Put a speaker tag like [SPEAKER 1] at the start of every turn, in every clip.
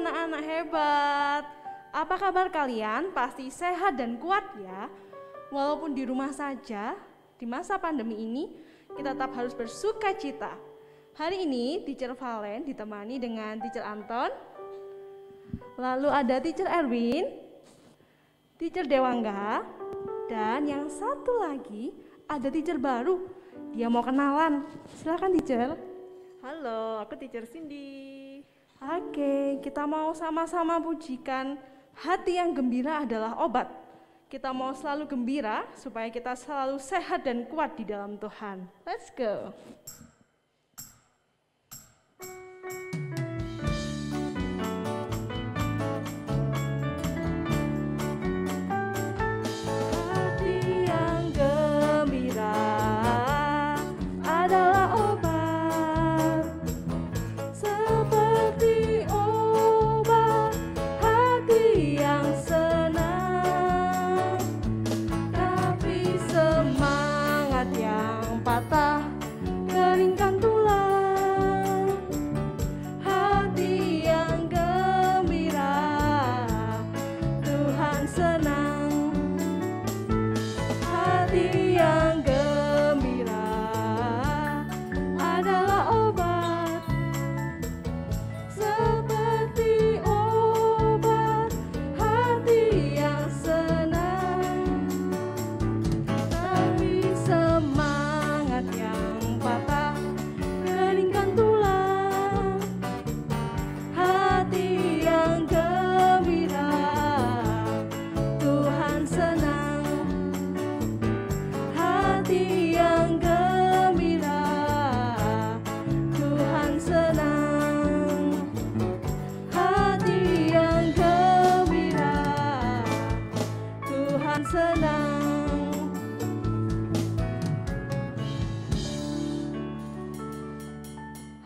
[SPEAKER 1] anak-anak hebat. Apa kabar kalian? Pasti sehat dan kuat ya. Walaupun di rumah saja, di masa pandemi ini, kita tetap harus bersuka cita. Hari ini, Teacher Valen ditemani dengan Teacher Anton. Lalu ada Teacher Erwin, Teacher Dewangga, dan yang satu lagi ada Teacher baru. Dia mau kenalan. Silakan Teacher.
[SPEAKER 2] Halo, aku Teacher Cindy.
[SPEAKER 1] Oke, kita mau sama-sama pujikan hati yang gembira adalah obat. Kita mau selalu gembira supaya kita selalu sehat dan kuat di dalam Tuhan. Let's go.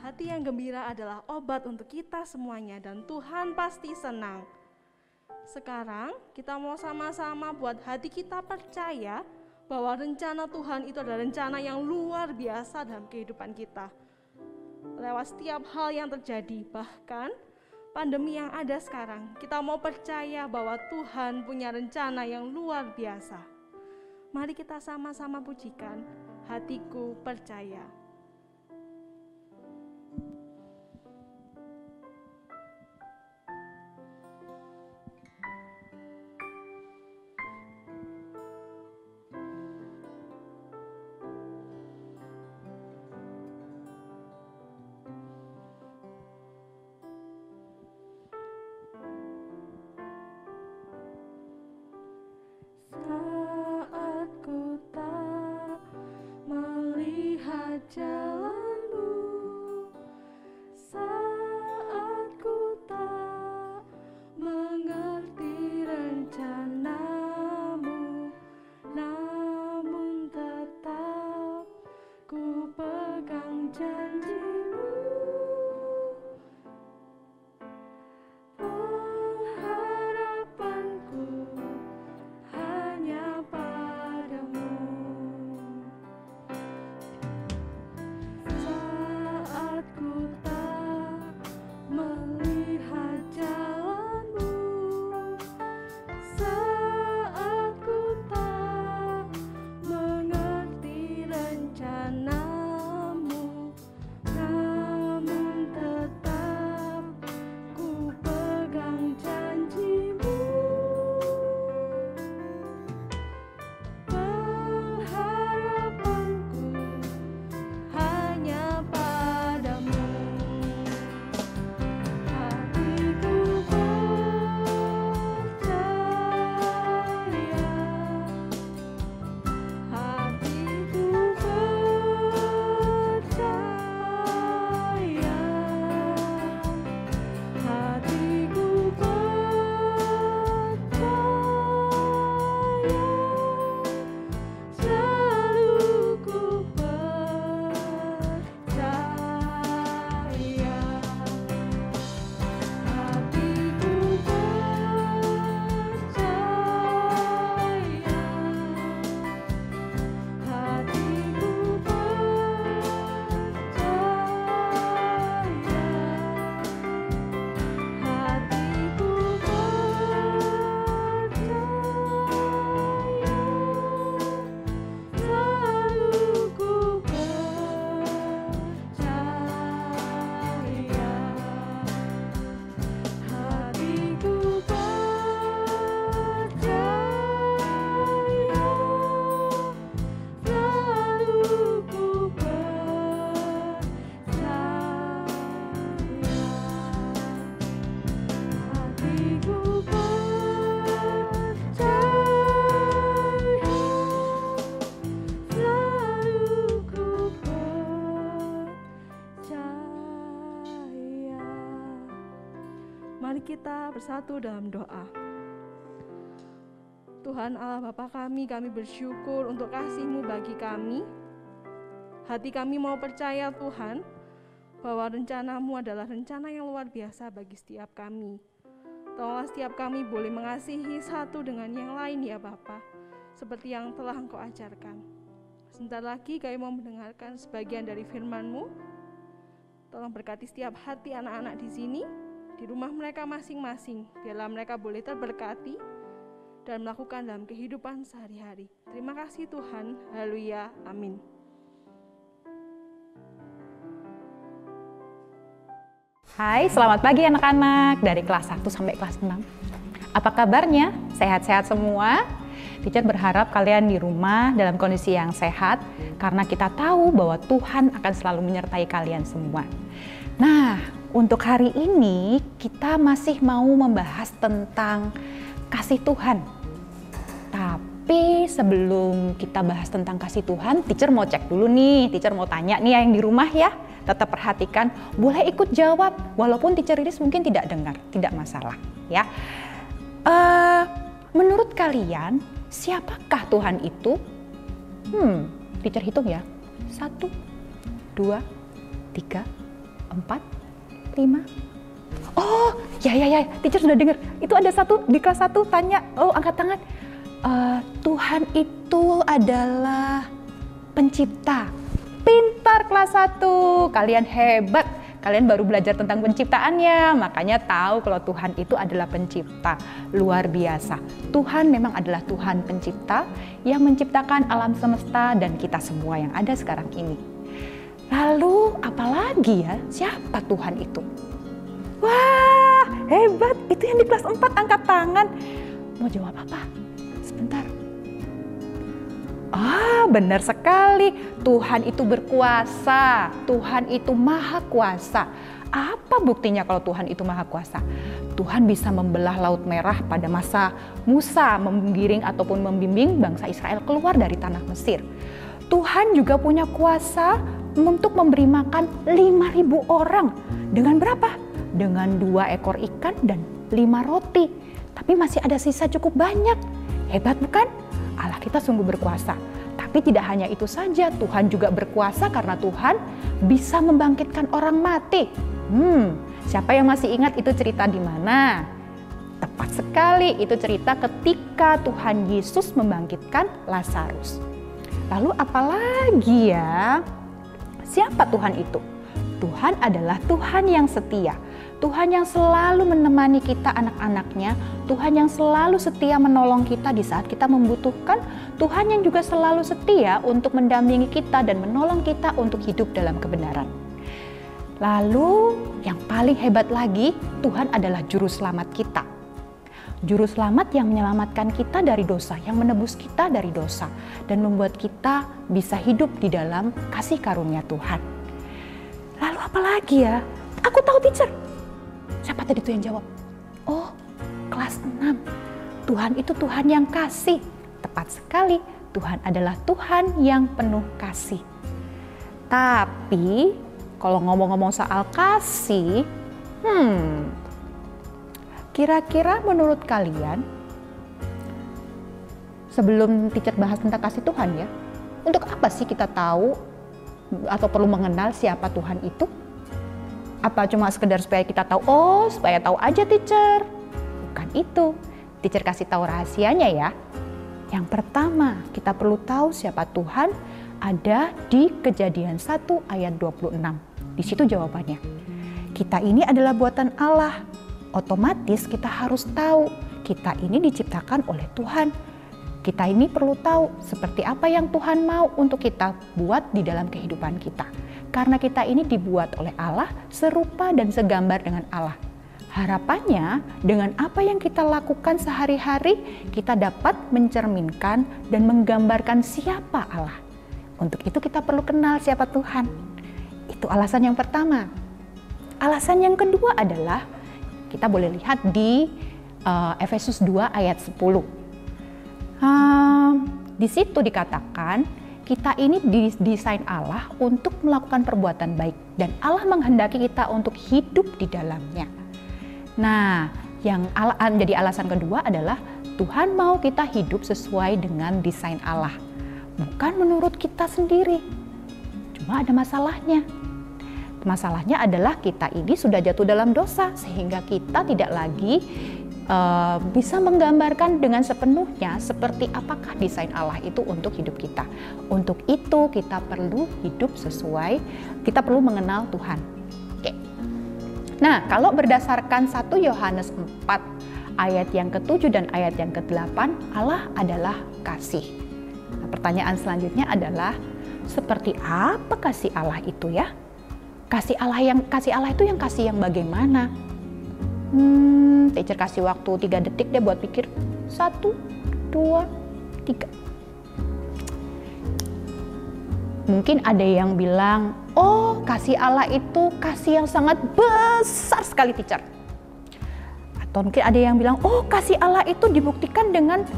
[SPEAKER 1] Hati yang gembira adalah obat untuk kita semuanya dan Tuhan pasti senang. Sekarang kita mau sama-sama buat hati kita percaya bahwa rencana Tuhan itu adalah rencana yang luar biasa dalam kehidupan kita. Lewat setiap hal yang terjadi, bahkan pandemi yang ada sekarang, kita mau percaya bahwa Tuhan punya rencana yang luar biasa. Mari kita sama-sama pujikan, hatiku percaya. Saat ku tak melihat jalanmu, saat ku tak mengerti rencanamu, namun tetap ku pegang janjimu. kita bersatu dalam doa. Tuhan Allah Bapa kami bersyukur untuk kasih-Mu bagi kami. Hati kami mau percaya Tuhan, bahwa rencana-Mu adalah rencana yang luar biasa bagi setiap kami. Tolonglah setiap kami boleh mengasihi satu dengan yang lain ya Bapa, seperti yang telah Engkau ajarkan. Sebentar lagi kami mau mendengarkan sebagian dari firman-Mu. Tolong berkati setiap hati anak-anak di sini, di rumah mereka masing-masing, biarlah mereka boleh terberkati dan melakukan dalam kehidupan sehari-hari. Terima kasih Tuhan, haleluya, amin.
[SPEAKER 3] Hai, selamat pagi anak-anak dari kelas 1 sampai kelas 6. Apa kabarnya? Sehat-sehat semua? Teacher berharap kalian di rumah dalam kondisi yang sehat karena kita tahu bahwa Tuhan akan selalu menyertai kalian semua. Nah, untuk hari ini kita masih mau membahas tentang kasih Tuhan. Tapi sebelum kita bahas tentang kasih Tuhan, teacher mau cek dulu nih, teacher mau tanya nih yang di rumah ya. Tetap perhatikan, boleh ikut jawab, walaupun teacher Iris mungkin tidak dengar, tidak masalah ya. Menurut kalian, siapakah Tuhan itu? Teacher hitung ya, 1, 2, 3, 4, 5. Oh, ya, teacher sudah dengar. Itu ada satu di kelas 1 tanya, angkat tangan. Tuhan itu adalah pencipta. Pintar kelas 1, kalian hebat. Kalian baru belajar tentang penciptaannya, makanya tahu kalau Tuhan itu adalah pencipta. Luar biasa. Tuhan memang adalah Tuhan pencipta yang menciptakan alam semesta dan kita semua yang ada sekarang ini. Lalu apalagi ya, siapa Tuhan itu? Wah, hebat. Itu yang di kelas 4 angkat tangan. Mau jawab apa? Sebentar. Benar sekali. Tuhan itu berkuasa. Tuhan itu maha kuasa. Apa buktinya kalau Tuhan itu maha kuasa? Tuhan bisa membelah Laut Merah pada masa Musa menggiring ataupun membimbing bangsa Israel keluar dari tanah Mesir. Tuhan juga punya kuasa untuk memberi makan 5.000 orang. Dengan berapa? Dengan 2 ekor ikan dan 5 roti. Tapi masih ada sisa cukup banyak. Hebat bukan? Allah kita sungguh berkuasa. Tapi tidak hanya itu saja, Tuhan juga berkuasa karena Tuhan bisa membangkitkan orang mati. Siapa yang masih ingat itu cerita di mana? Tepat sekali, itu cerita ketika Tuhan Yesus membangkitkan Lazarus. Lalu apalagi ya? Siapa Tuhan itu? Tuhan adalah Tuhan yang setia. Tuhan yang selalu menemani kita anak-anaknya, Tuhan yang selalu setia menolong kita di saat kita membutuhkan, Tuhan yang juga selalu setia untuk mendampingi kita dan menolong kita untuk hidup dalam kebenaran. Lalu yang paling hebat lagi, Tuhan adalah juru selamat kita. Juru selamat yang menyelamatkan kita dari dosa, yang menebus kita dari dosa dan membuat kita bisa hidup di dalam kasih karunia Tuhan. Lalu apa lagi ya? Aku tahu teacher. Siapa tadi tuh yang jawab? Oh, kelas 6. Tuhan itu Tuhan yang kasih. Tepat sekali, Tuhan adalah Tuhan yang penuh kasih. Tapi, kalau ngomong-ngomong soal kasih, kira-kira menurut kalian, sebelum teacher bahas tentang kasih Tuhan ya, untuk apa sih kita tahu atau perlu mengenal siapa Tuhan itu? Apa cuma sekedar supaya kita tahu, supaya tahu aja teacher? Bukan itu. Teacher kasih tahu rahasianya ya. Yang pertama, kita perlu tahu siapa Tuhan ada di Kejadian 1 ayat 26. Di situ jawabannya. Kita ini adalah buatan Allah. Otomatis kita harus tahu kita ini diciptakan oleh Tuhan. Kita ini perlu tahu seperti apa yang Tuhan mau untuk kita buat di dalam kehidupan kita. Karena kita ini dibuat oleh Allah serupa dan segambar dengan Allah. Harapannya dengan apa yang kita lakukan sehari-hari, kita dapat mencerminkan dan menggambarkan siapa Allah. Untuk itu kita perlu kenal siapa Tuhan. Itu alasan yang pertama. Alasan yang kedua adalah kita boleh lihat di Efesus 2 ayat 10. Di situ dikatakan kita ini didesain Allah untuk melakukan perbuatan baik dan Allah menghendaki kita untuk hidup di dalamnya. Nah, yang jadi alasan kedua adalah Tuhan mau kita hidup sesuai dengan desain Allah, bukan menurut kita sendiri. Cuma ada masalahnya. Masalahnya adalah kita ini sudah jatuh dalam dosa, sehingga kita tidak lagi bisa menggambarkan dengan sepenuhnya seperti apakah desain Allah itu untuk hidup kita. Untuk itu kita perlu hidup sesuai, kita perlu mengenal Tuhan. Oke. Nah, kalau berdasarkan 1 Yohanes 4 ayat yang ke-7 dan ayat yang ke-8, Allah adalah kasih. Nah, pertanyaan selanjutnya adalah, seperti apa kasih Allah itu ya? Kasih Allah itu yang kasih yang bagaimana? Teacher kasih waktu 3 detik deh buat pikir. 1, 2, 3. Mungkin ada yang bilang, oh kasih Allah itu kasih yang sangat besar sekali teacher. Atau mungkin ada yang bilang, oh kasih Allah itu dibuktikan dengan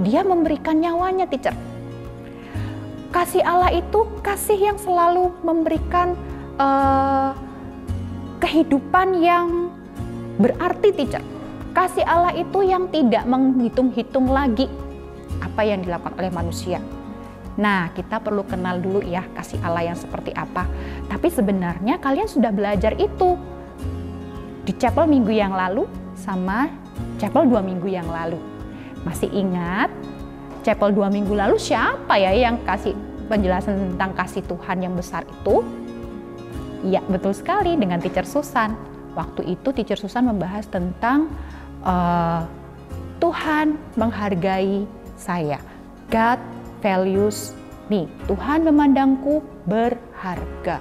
[SPEAKER 3] dia memberikan nyawanya teacher. Kasih Allah itu kasih yang selalu memberikan kehidupan yang berarti teacher. Kasih Allah itu yang tidak menghitung-hitung lagi apa yang dilakukan oleh manusia. Nah, kita perlu kenal dulu ya kasih Allah yang seperti apa. Tapi sebenarnya kalian sudah belajar itu di chapel minggu yang lalu sama chapel 2 minggu yang lalu. Masih ingat chapel 2 minggu lalu siapa ya yang kasih penjelasan tentang kasih Tuhan yang besar itu? Iya, betul sekali, dengan teacher Susan. Waktu itu teacher Susan membahas tentang Tuhan menghargai saya. God values me. Tuhan memandangku berharga.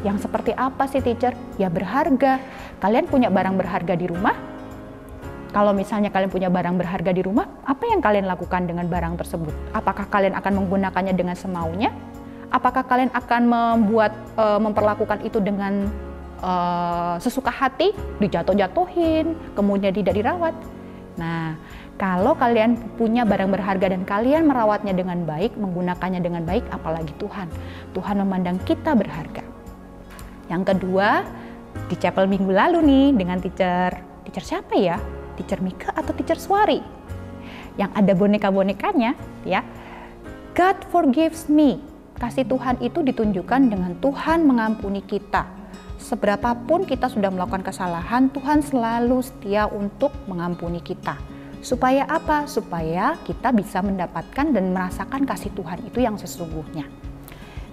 [SPEAKER 3] Yang seperti apa sih teacher? Ya berharga. Kalian punya barang berharga di rumah? Kalau misalnya kalian punya barang berharga di rumah, apa yang kalian lakukan dengan barang tersebut? Apakah kalian akan menggunakannya dengan semaunya? Apakah kalian akan memperlakukan itu dengan sesuka hati, dijatuh-jatuhin, kemudian tidak dirawat? Nah, kalau kalian punya barang berharga dan kalian merawatnya dengan baik, menggunakannya dengan baik, apalagi Tuhan. Tuhan memandang kita berharga. Yang kedua, di chapel minggu lalu nih dengan teacher siapa ya? Teacher Mika atau teacher Swari? Yang ada boneka-bonekanya ya. God forgives me. Kasih Tuhan itu ditunjukkan dengan Tuhan mengampuni kita. Seberapapun kita sudah melakukan kesalahan, Tuhan selalu setia untuk mengampuni kita. Supaya apa? Supaya kita bisa mendapatkan dan merasakan kasih Tuhan itu yang sesungguhnya.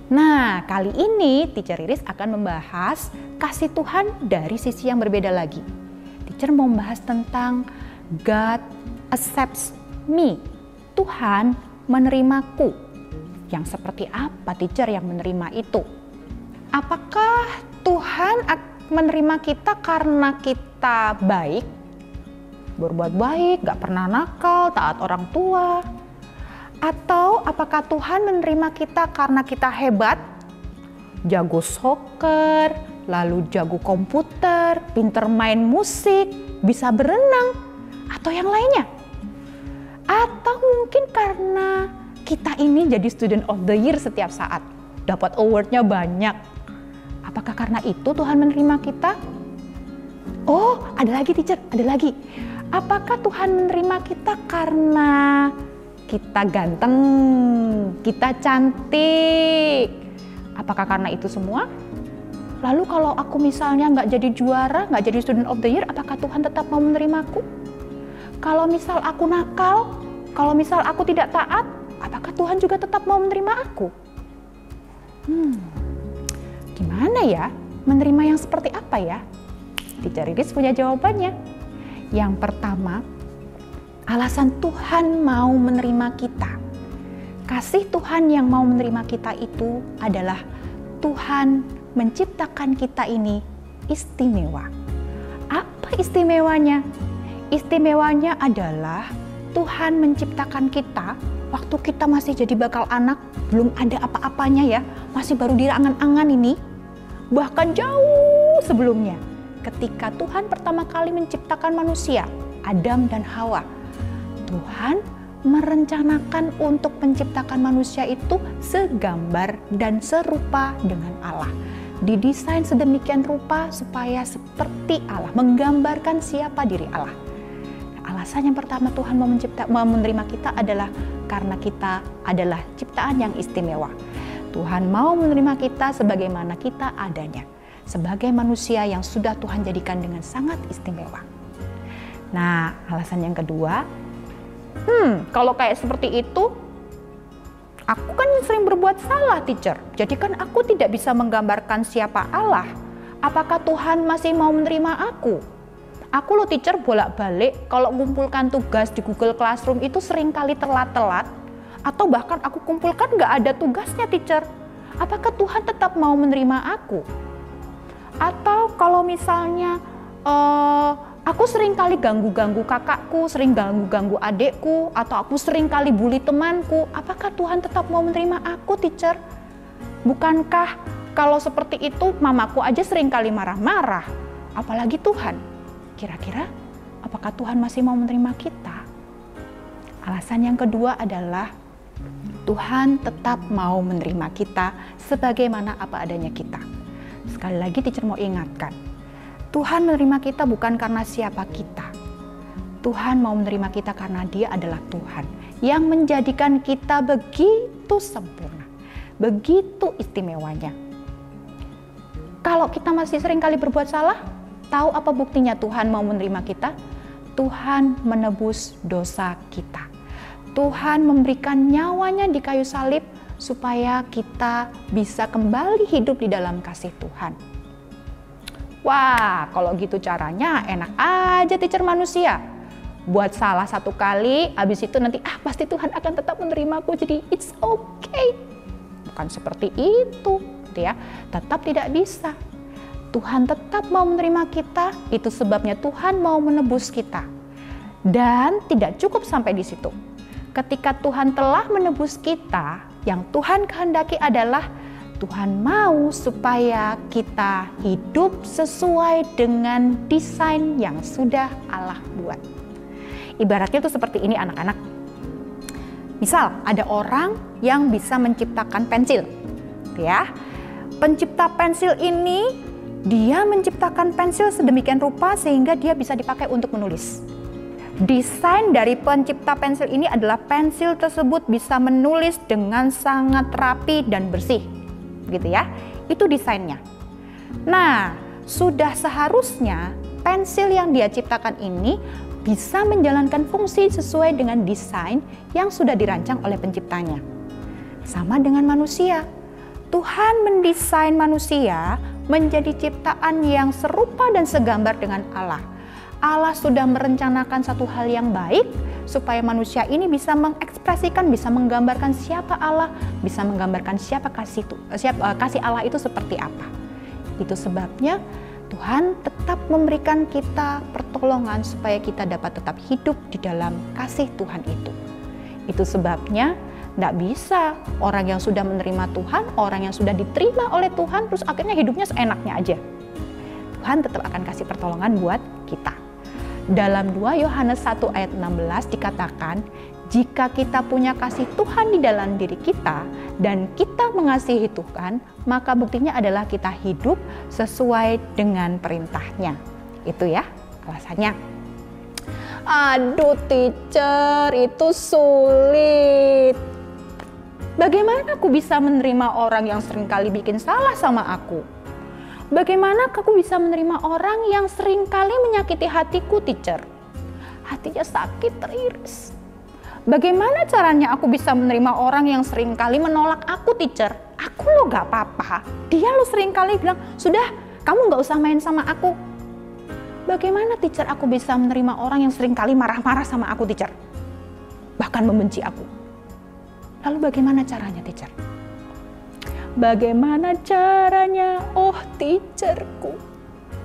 [SPEAKER 3] Nah, kali ini Teacher Iris akan membahas kasih Tuhan dari sisi yang berbeda lagi. Teacher mau membahas tentang God accepts me. Tuhan menerimaku. Yang seperti apa teacher yang menerima itu? Apakah Tuhan menerima kita karena kita baik, berbuat baik, gak pernah nakal, taat orang tua? Atau apakah Tuhan menerima kita karena kita hebat, jago soccer, lalu jago komputer, pinter main musik, bisa berenang, atau yang lainnya? Atau mungkin karena kita ini jadi student of the year setiap saat, dapat awardnya banyak. Apakah karena itu Tuhan menerima kita? Oh, ada lagi teacher, ada lagi. Apakah Tuhan menerima kita karena kita ganteng, kita cantik? Apakah karena itu semua? Lalu kalau aku misalnya nggak jadi juara, nggak jadi student of the year, apakah Tuhan tetap mau menerimaku? Kalau misal aku nakal, kalau misal aku tidak taat, apakah Tuhan juga tetap mau menerima aku? Gimana ya? Menerima yang seperti apa ya? Teacher Iris punya jawabannya. Yang pertama, alasan Tuhan mau menerima kita. Kasih Tuhan yang mau menerima kita itu adalah Tuhan menciptakan kita ini istimewa. Apa istimewanya? Istimewanya adalah Tuhan menciptakan kita waktu kita masih jadi bakal anak, belum ada apa-apanya ya, masih baru di angan-angan ini. Bahkan jauh sebelumnya, ketika Tuhan pertama kali menciptakan manusia, Adam dan Hawa, Tuhan merencanakan untuk menciptakan manusia itu segambar dan serupa dengan Allah. didesain sedemikian rupa supaya seperti Allah, menggambarkan siapa diri Allah. Alasan yang pertama Tuhan mau menerima kita adalah karena kita adalah ciptaan yang istimewa. Tuhan mau menerima kita sebagaimana kita adanya, sebagai manusia yang sudah Tuhan jadikan dengan sangat istimewa. Nah, alasan yang kedua, kalau kayak seperti itu, aku kan sering berbuat salah, teacher. Jadi kan aku tidak bisa menggambarkan siapa Allah. Apakah Tuhan masih mau menerima aku? Aku loh teacher bolak-balik kalau mengumpulkan tugas di Google Classroom itu sering kali telat-telat. Atau bahkan aku kumpulkan nggak ada tugasnya, teacher. Apakah Tuhan tetap mau menerima aku? Atau kalau misalnya aku sering kali ganggu-ganggu kakakku, sering ganggu-ganggu adekku, atau aku sering kali bully temanku, apakah Tuhan tetap mau menerima aku, teacher? Bukankah kalau seperti itu mamaku aja sering kali marah-marah, apalagi Tuhan? Kira-kira apakah Tuhan masih mau menerima kita? Alasan yang kedua adalah Tuhan tetap mau menerima kita sebagaimana apa adanya kita. Sekali lagi teacher mau ingatkan, Tuhan menerima kita bukan karena siapa kita. Tuhan mau menerima kita karena Dia adalah Tuhan yang menjadikan kita begitu sempurna, begitu istimewanya. Kalau kita masih sering kali berbuat salah, tahu apa buktinya Tuhan mau menerima kita? Tuhan menebus dosa kita. Tuhan memberikan nyawanya di kayu salib supaya kita bisa kembali hidup di dalam kasih Tuhan. Wah, kalau gitu caranya enak aja teacher manusia. Buat salah satu kali, habis itu nanti pasti Tuhan akan tetap menerimaku, jadi it's okay. Bukan seperti itu, gitu ya. Tetap tidak bisa. Tuhan tetap mau menerima kita, itu sebabnya Tuhan mau menebus kita. Dan tidak cukup sampai di situ. Ketika Tuhan telah menebus kita, yang Tuhan kehendaki adalah Tuhan mau supaya kita hidup sesuai dengan desain yang sudah Allah buat. Ibaratnya itu seperti ini anak-anak. Misal ada orang yang bisa menciptakan pensil, ya. Pencipta pensil ini dia menciptakan pensil sedemikian rupa sehingga dia bisa dipakai untuk menulis. Desain dari pencipta pensil ini adalah pensil tersebut bisa menulis dengan sangat rapi dan bersih, gitu ya. Itu desainnya. Nah, sudah seharusnya pensil yang dia ciptakan ini bisa menjalankan fungsi sesuai dengan desain yang sudah dirancang oleh penciptanya. Sama dengan manusia. Tuhan mendesain manusia menjadi ciptaan yang serupa dan segambar dengan Allah. Allah sudah merencanakan satu hal yang baik supaya manusia ini bisa mengekspresikan, bisa menggambarkan siapa Allah, bisa menggambarkan siapa kasih Allah itu seperti apa. Itu sebabnya Tuhan tetap memberikan kita pertolongan supaya kita dapat tetap hidup di dalam kasih Tuhan itu. Itu sebabnya tidak bisa orang yang sudah menerima Tuhan, orang yang sudah diterima oleh Tuhan, terus akhirnya hidupnya seenaknya aja. Tuhan tetap akan kasih pertolongan buat kita. Dalam 2 Yohanes 1 ayat 16 dikatakan, jika kita punya kasih Tuhan di dalam diri kita dan kita mengasihi Tuhan, maka buktinya adalah kita hidup sesuai dengan perintahnya. Itu ya alasannya. Aduh teacher, itu sulit. Bagaimana aku bisa menerima orang yang seringkali bikin salah sama aku? Bagaimana aku bisa menerima orang yang seringkali menyakiti hatiku, teacher? Hatinya sakit, teriris. Bagaimana caranya aku bisa menerima orang yang seringkali menolak aku, teacher? Aku lo gak apa-apa. Dia lo seringkali bilang, sudah kamu gak usah main sama aku. Bagaimana, teacher, aku bisa menerima orang yang seringkali marah-marah sama aku, teacher? Bahkan membenci aku. Lalu bagaimana caranya, teacher? Bagaimana caranya? Oh, teacherku,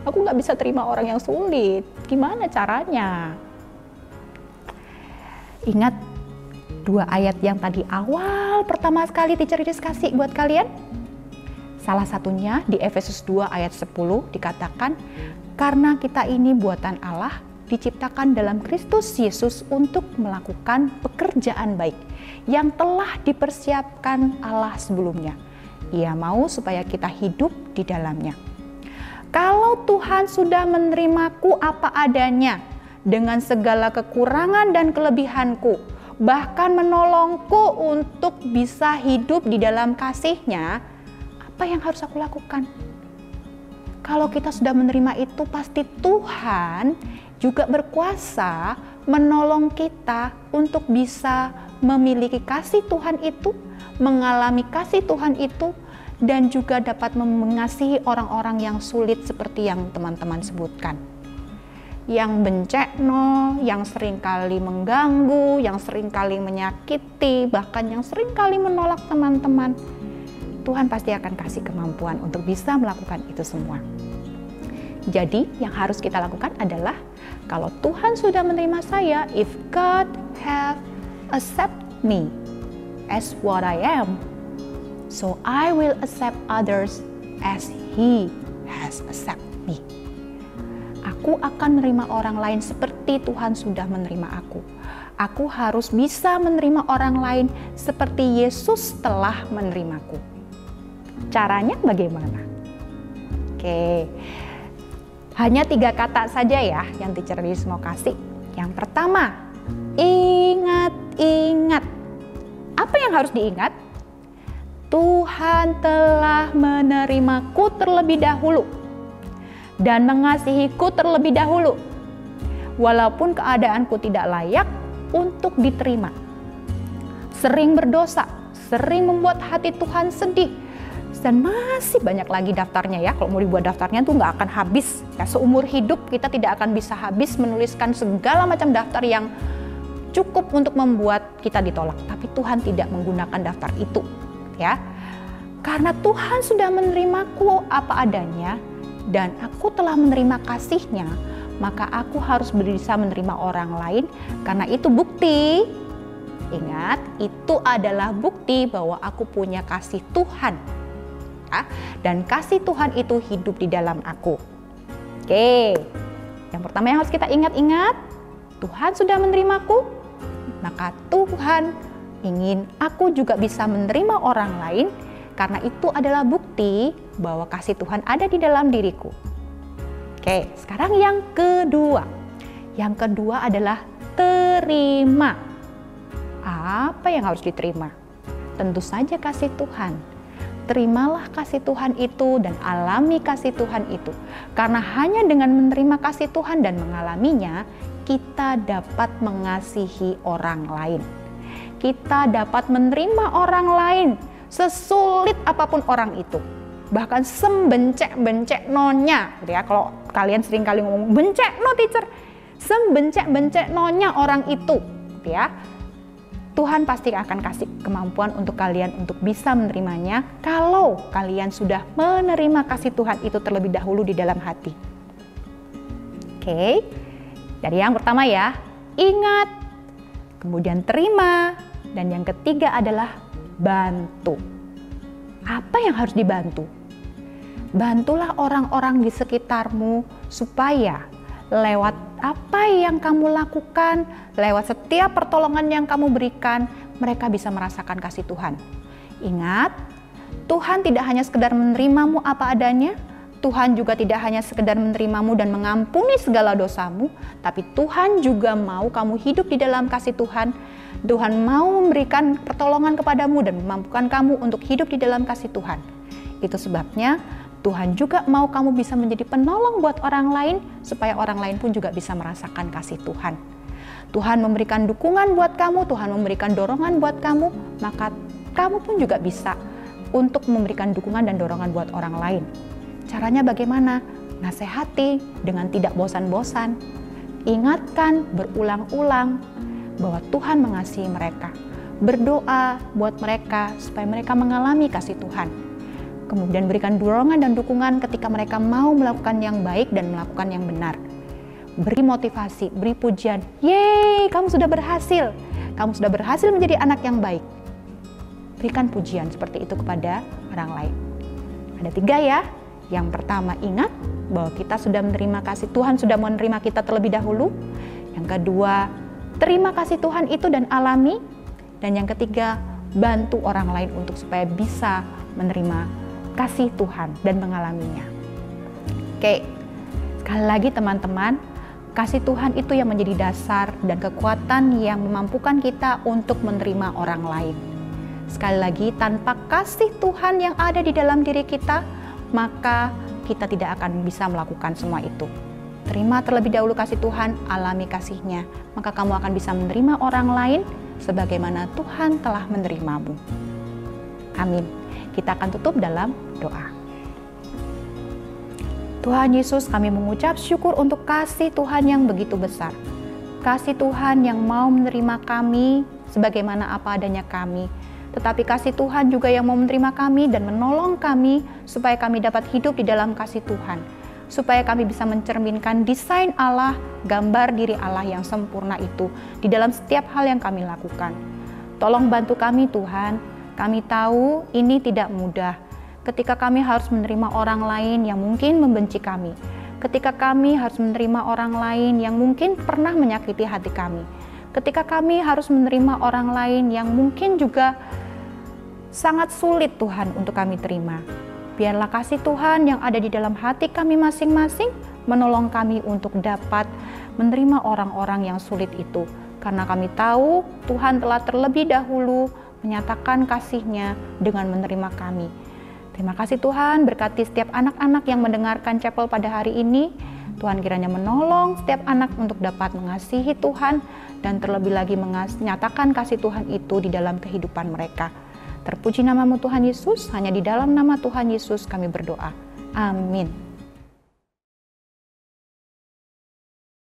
[SPEAKER 3] aku nggak bisa terima orang yang sulit. Gimana caranya? Ingat 2 ayat yang tadi awal pertama sekali teacher Iris kasih buat kalian? Salah satunya di Efesus 2 ayat 10 dikatakan, karena kita ini buatan Allah, diciptakan dalam Kristus Yesus untuk melakukan pekerjaan baik yang telah dipersiapkan Allah sebelumnya. Ia mau supaya kita hidup di dalamnya. Kalau Tuhan sudah menerimaku apa adanya, dengan segala kekurangan dan kelebihanku, bahkan menolongku untuk bisa hidup di dalam kasih-Nya, apa yang harus aku lakukan? Kalau kita sudah menerima itu, pasti Tuhan juga berkuasa menolong kita untuk bisa memiliki kasih Tuhan itu, mengalami kasih Tuhan itu, dan juga dapat mengasihi orang-orang yang sulit seperti yang teman-teman sebutkan. Yang bencekno, yang seringkali mengganggu, yang seringkali menyakiti, bahkan yang seringkali menolak teman-teman. Tuhan pasti akan kasih kemampuan untuk bisa melakukan itu semua. Jadi yang harus kita lakukan adalah, kalau Tuhan sudah menerima saya, if God have accept me as what I am, so I will accept others as He has accept me. Aku akan menerima orang lain seperti Tuhan sudah menerima aku. Aku harus bisa menerima orang lain seperti Yesus telah menerimaku. Caranya bagaimana? Oke, hanya 3 kata saja ya yang Teacher Lilis mau kasih. Yang pertama, ingat-ingat. Apa yang harus diingat? Tuhan telah menerimaku terlebih dahulu dan mengasihiku terlebih dahulu, walaupun keadaanku tidak layak untuk diterima. Sering berdosa, sering membuat hati Tuhan sedih, dan masih banyak lagi daftarnya ya. Kalau mau dibuat daftarnya tuh nggak akan habis ya, seumur hidup kita tidak akan bisa habis menuliskan segala macam daftar yang cukup untuk membuat kita ditolak. Tapi Tuhan tidak menggunakan daftar itu ya, karena Tuhan sudah menerimaku apa adanya dan aku telah menerima kasih-Nya, maka aku harus bisa menerima orang lain, karena itu bukti. Ingat, itu adalah bukti bahwa aku punya kasih Tuhan. Dan kasih Tuhan itu hidup di dalam aku. Oke, yang pertama yang harus kita ingat-ingat, Tuhan sudah menerimaku, maka Tuhan ingin aku juga bisa menerima orang lain, karena itu adalah bukti bahwa kasih Tuhan ada di dalam diriku. Oke, sekarang yang kedua. Yang kedua adalah terima. Apa yang harus diterima? Tentu saja kasih Tuhan. Terimalah kasih Tuhan itu dan alami kasih Tuhan itu. Karena hanya dengan menerima kasih Tuhan dan mengalaminya, kita dapat mengasihi orang lain. Kita dapat menerima orang lain sesulit apapun orang itu. Bahkan sembencek-bencek nonya. Ya, kalau kalian sering kali ngomong bencek no teacher, sembencek-bencek nonya orang itu. Ya, Tuhan pasti akan kasih kemampuan untuk kalian untuk bisa menerimanya kalau kalian sudah menerima kasih Tuhan itu terlebih dahulu di dalam hati. Oke, dari yang pertama ya, ingat, kemudian terima, dan yang ketiga adalah bantu. Apa yang harus dibantu? Bantulah orang-orang di sekitarmu supaya lewat apa yang kamu lakukan, lewat setiap pertolongan yang kamu berikan, mereka bisa merasakan kasih Tuhan. Ingat, Tuhan tidak hanya sekedar menerimamu apa adanya, Tuhan juga tidak hanya sekedar menerimamu dan mengampuni segala dosamu, tapi Tuhan juga mau kamu hidup di dalam kasih Tuhan. Tuhan mau memberikan pertolongan kepadamu dan memampukan kamu untuk hidup di dalam kasih Tuhan. Itu sebabnya Tuhan juga mau kamu bisa menjadi penolong buat orang lain, supaya orang lain pun juga bisa merasakan kasih Tuhan. Tuhan memberikan dukungan buat kamu, Tuhan memberikan dorongan buat kamu, maka kamu pun juga bisa untuk memberikan dukungan dan dorongan buat orang lain. Caranya bagaimana? Nasihati dengan tidak bosan-bosan. Ingatkan berulang-ulang bahwa Tuhan mengasihi mereka. Berdoa buat mereka supaya mereka mengalami kasih Tuhan. Kemudian berikan dorongan dan dukungan ketika mereka mau melakukan yang baik dan melakukan yang benar. Beri motivasi, beri pujian. Yeay, kamu sudah berhasil. Kamu sudah berhasil menjadi anak yang baik. Berikan pujian seperti itu kepada orang lain. Ada 3 ya. Yang pertama, ingat bahwa kita sudah menerima kasih Tuhan, sudah menerima kita terlebih dahulu. Yang kedua, terima kasih Tuhan itu dan alami. Dan yang ketiga, bantu orang lain untuk supaya bisa menerima kasih Tuhan dan mengalaminya. Oke, sekali lagi teman-teman, kasih Tuhan itu yang menjadi dasar dan kekuatan yang memampukan kita untuk menerima orang lain. Sekali lagi, tanpa kasih Tuhan yang ada di dalam diri kita, maka kita tidak akan bisa melakukan semua itu. Terima terlebih dahulu kasih Tuhan, alami kasih-Nya, maka kamu akan bisa menerima orang lain sebagaimana Tuhan telah menerimamu. Amin. Kita akan tutup dalam doa. Tuhan Yesus, kami mengucap syukur untuk kasih Tuhan yang begitu besar. Kasih Tuhan yang mau menerima kami sebagaimana apa adanya kami. Tetapi kasih Tuhan juga yang mau menerima kami dan menolong kami supaya kami dapat hidup di dalam kasih Tuhan. Supaya kami bisa mencerminkan desain Allah, gambar diri Allah yang sempurna itu di dalam setiap hal yang kami lakukan. Tolong bantu kami Tuhan, kami tahu ini tidak mudah. Ketika kami harus menerima orang lain yang mungkin membenci kami. Ketika kami harus menerima orang lain yang mungkin pernah menyakiti hati kami. Ketika kami harus menerima orang lain yang mungkin juga sangat sulit Tuhan untuk kami terima. Biarlah kasih Tuhan yang ada di dalam hati kami masing-masing menolong kami untuk dapat menerima orang-orang yang sulit itu. Karena kami tahu Tuhan telah terlebih dahulu menyatakan kasih-Nya dengan menerima kami. Terima kasih Tuhan, berkati setiap anak-anak yang mendengarkan chapel pada hari ini. Tuhan kiranya menolong setiap anak untuk dapat mengasihi Tuhan dan terlebih lagi menyatakan kasih Tuhan itu di dalam kehidupan mereka. Terpuji namamu Tuhan Yesus, hanya di dalam nama Tuhan Yesus kami berdoa. Amin.